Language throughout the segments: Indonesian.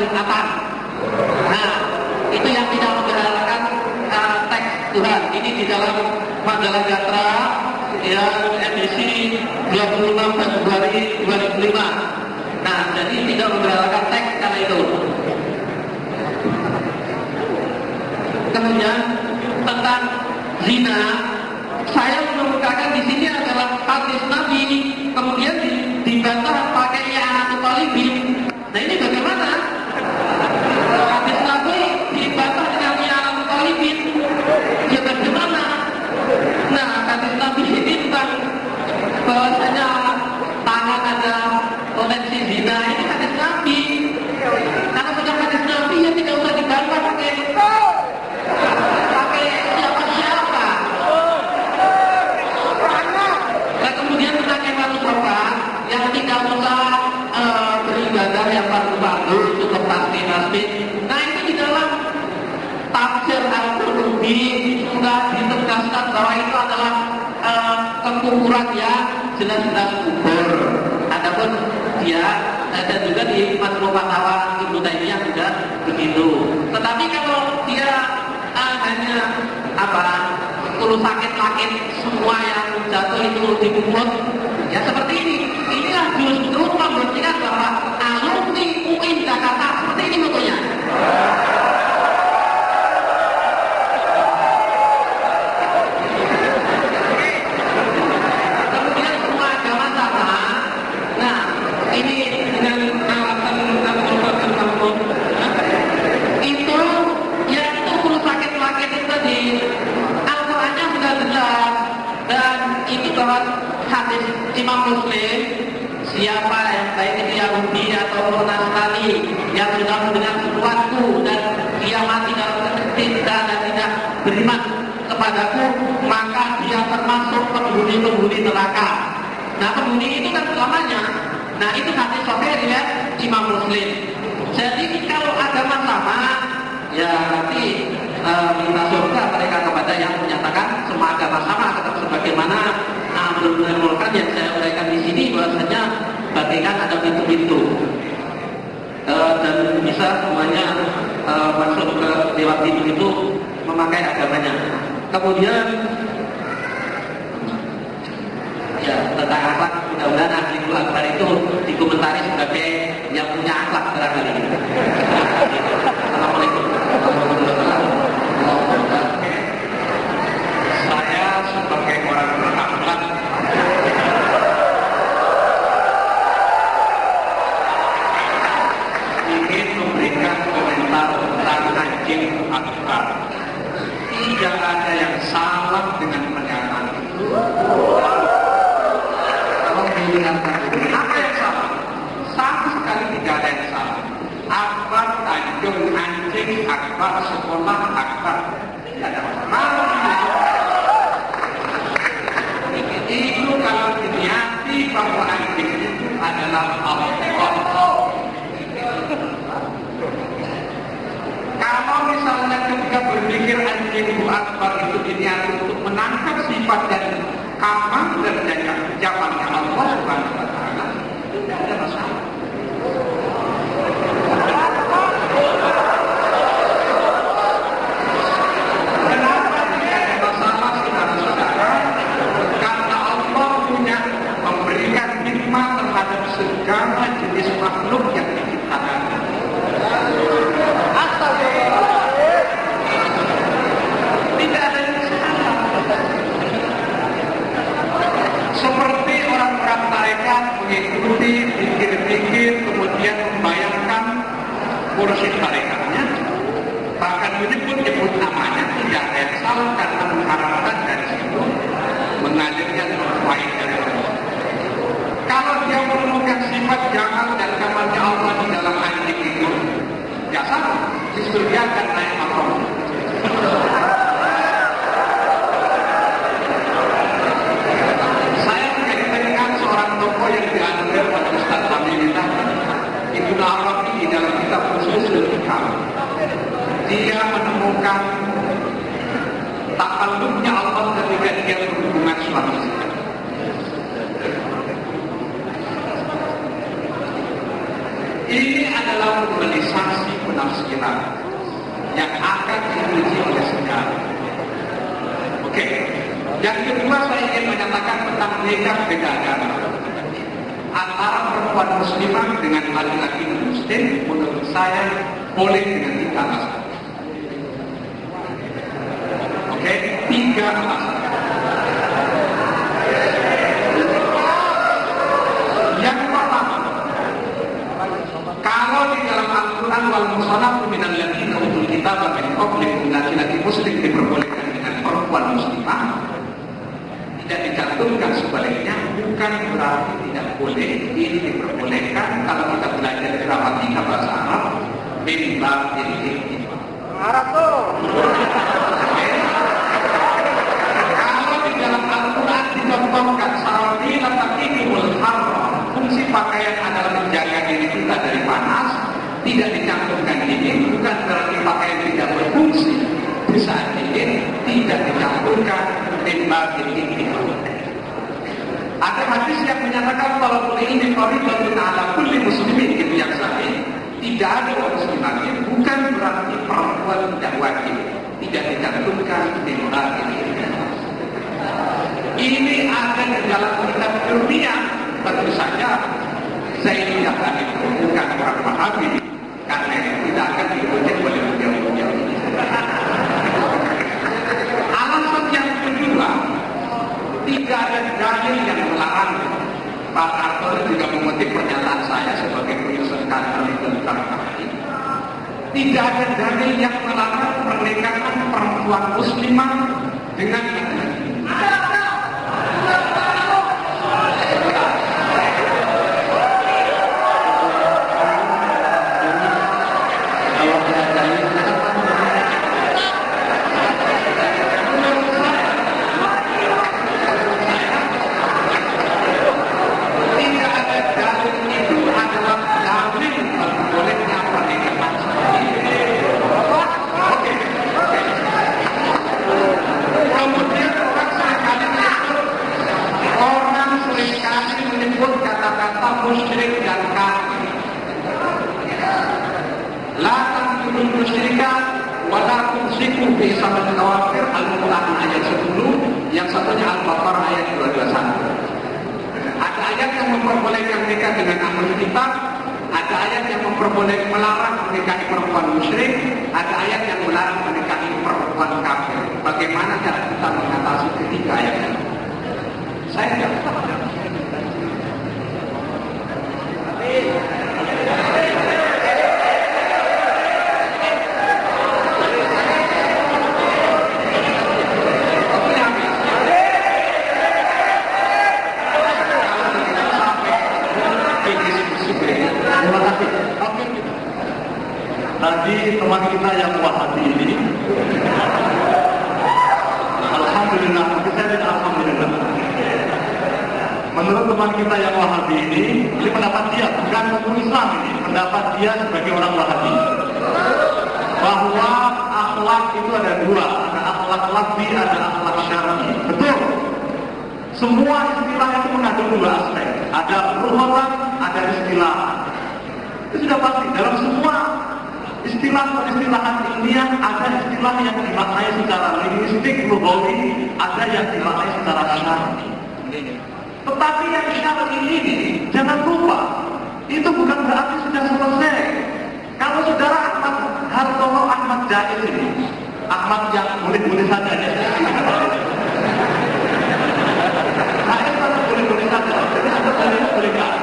Jumatan. Nah, itu yang tidak membicarakan teks Tuhan. Ini di dalam Majalah Gatra yang edisi 26 Februari 2005. Nah, jadi tidak membicarakan teks karena itu. Kemudian tentang zina, saya mengemukakan di sini adalah hadis Nabi, kemudian dibantah pakai Ya'atu Talibin. Nah ini bagaimana? Hadis Nabi dibantah dengan Ya'atu Talibin. Ya bagaimana? Nah hadis Nabi ini tentang bahwasanya tangan ada potensi zina, ini hadis Nabi. Karena sudah hadis Nabi ya tidak usah dibantah pakai siapa-siapa. Nah kemudian tentang hewan kurban yang tidak usah beribadah yang fardu-fardu cukup tasbih. Nah itu di dalam tafsir Al-Qurtubi sudah ditegaskan bahwa itu adalah kekufuran yang jelas-jelas kufur. Adapun dia ada juga di Majmu' Fatawa Ibnu Taimiyah juga begitu. Tetapi kalau dia hanya kalau sakit-sakit semua yang jatuh itu dikubur, ya seperti ini. Inilah justru membuktikan bahwa alumni UIN Jakarta seperti ini motonya. Kemudian semua agama sama. Nah, ini dengan alasan itu yang itu perlu sakit-sakit itu tadi. Al-Qurannya sudah jelas dan itu bahwa hadis Imam Muslim, siapa yang baik itu Yahudi atau Nasrani yang sudah mendengar sesuatu dan dia mati dalam kecintaan dan tidak beriman kepadaku, maka dia termasuk penghuni neraka. Nah penghuni itu kan selamanya. Nah itu hadis sahih riwayat Imam Muslim. Jadi kalau agama sama, ya nanti minta surga mereka kepada yang menyatakan semua agama sama, sebagaimana benar-benar yang saya uraikan di sini bahwasanya bagaikan ada pintu-pintu dan bisa semuanya masuk ke lewat pintu itu memakai agamanya. Kemudian ya tentang akhlak, mudah-mudahan Ahlul Akbar itu dikomentari sebagai yang punya akhlak barangkali. Assalamualaikum warahmatullahi wabarakatuh. Saya sebagai orang berakhlak ingin memberikan komentar tentang anjing akbar. Tidak ada yang salah dengan pernyataan itu. Apa yang salah? Sama sekali tidak ada yang salah. Akbar, Tanjung, anjing, akbar, sekolah, akbar. Tidak ada masalah. Itu kalau diniati bahwa anjing itu adalah Allah. Kalau misalnya ketika berpikir anjing akbar itu diniati untuk menangkap sifat dan kamal dan jawabannya Allah Subhanahu wa Ta'ala, tidak ada masalah. Kenapa tidak ada masalah, saudara-saudara? Karena Allah punya memberikan nikmat terhadap segala jenis makhluk yang diciptakan. Tidak ada yang salah. Seperti orang-orang tarekat mengikuti pikir-pikir kemudian membayangkan kursi tarekatnya, bahkan menyebut-nyebut namanya, tidak ada yang salah karena mengharapkan dari situ mengalirnya terbaik dari Allah. Kalau dia menemukan sifat jamal dan kamalnya Allah di dalam anjing itu, ya salah, justru dia akan naik makom. Saya mengingatkan seorang tokoh yang dianulir pada Ustaz Hamidillah Ibnu Arabi di dalam kitab Ushul Hikam. Dia menemukan takallumnya Allah ketika dia berhubungan suami istri. Ini adalah mobilisasi penafsiran yang akan diuji oleh sejarah. Oke. Yang kedua, saya ingin menyatakan tentang nikah beda agama antara perempuan muslimah dengan laki-laki muslim. Menurut saya boleh dengan 3 alasan. Oke, 3 alasan. Yang pertama, kalau di dalam Al-Quran wal musanatu minal ladzina utul kitaba min qablikum, laki-laki muslim diperbolehkan dengan perempuan muslimah, tidak dicantumkan sebaliknya, bukan berarti tidak boleh. Ini diperbolehkan kalau kita belajar gramatika bahasa Arab, min babil ihtimam. Arab tuh. Kalau di dalam Al-Quran dicontohkan sarafina taqiqul haram, fungsi pakaian adalah menjaga diri kita dari panas, tidak dicantumkan ini, bukan berarti pakaian tidak berfungsi. Di saat ini tidak dicantumkan babil ihtimam. Ada hadis yang menyatakan kalau ini fardhatun ala kulli muslimin, itu yang sahih. Tidak ada orang muslimin, bukan berarti perempuan tidak wajib, tidak dicantumkan babil ihtimam. Ini ada di dalam kitab dunia. Tentu saja saya tidak akan bukan orang Wahabi, karena tidak akan diikuti oleh beliau-beliau ini. Alasan yang kedua, tidak ada dalil yang melarang. Pak Arthur juga mengutip pernyataan saya sebagai penyusun kantor tentang ini. Tidak ada dalil yang melarang pernikahan perempuan muslimah dengan laki-laki. Musyrik dan kafir. La tanqudul musyrikat wa la tumsiku bi sabil kawafir. Al-Quran ayat 10, yang satunya Al-Baqarah ayat 221. Ada ayat yang memperbolehkan nikah dengan ahlul kitab, ada ayat yang memperbolehkan melarang menikahi perempuan musyrik, ada ayat yang melarang menikahi perempuan kafir. Bagaimana cara kita mengatasi ketiga ayat ini? Saya tidak tahu. Tadi teman kita yang Wahabi ini, alhamdulillah, kita dan alhamdulillah. Menurut teman kita yang Wahabi ini pendapat dia, bukan hukum Islam ini, pendapat dia sebagai orang Wahabi, bahwa akhlak itu ada 2, ada akhlak lafzi, ada akhlak syar'i. Betul. Semua istilah itu mengandung 2 aspek, ada ruholan, ada istilah. Itu sudah pasti dalam semua istilah-istilahan ilmiah, ada istilah yang dimaknai secara linguistik, lughawi, ada yang dimaknai secara syar'i. Tetapi yang syar'i ini jangan lupa, itu bukan berarti sudah selesai. Kalau saudara Ahmad Hartono, Ahmad Jais ini, Ahmad yang boleh-boleh saja ya. Saya kalau boleh-boleh saja, jadi Anda boleh nggak?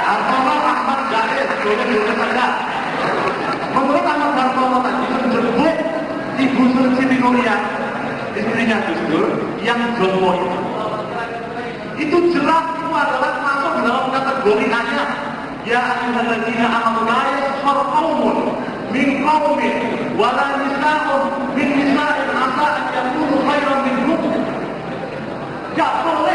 Hartono, Ahmad Jais, boleh-boleh saja. Menurut Ahmad Hartono tadi menjemput Ibu Siti Nuria, istrinya Gus Dur, yang jompo itu jelas itu adalah masuk dalam kategori ayat ya ayyuhalladzina amanu la yaskhar qaumun min qaumin wa la nisa'un min nisa'in asa an yakunu khairan minhum. Enggak perlu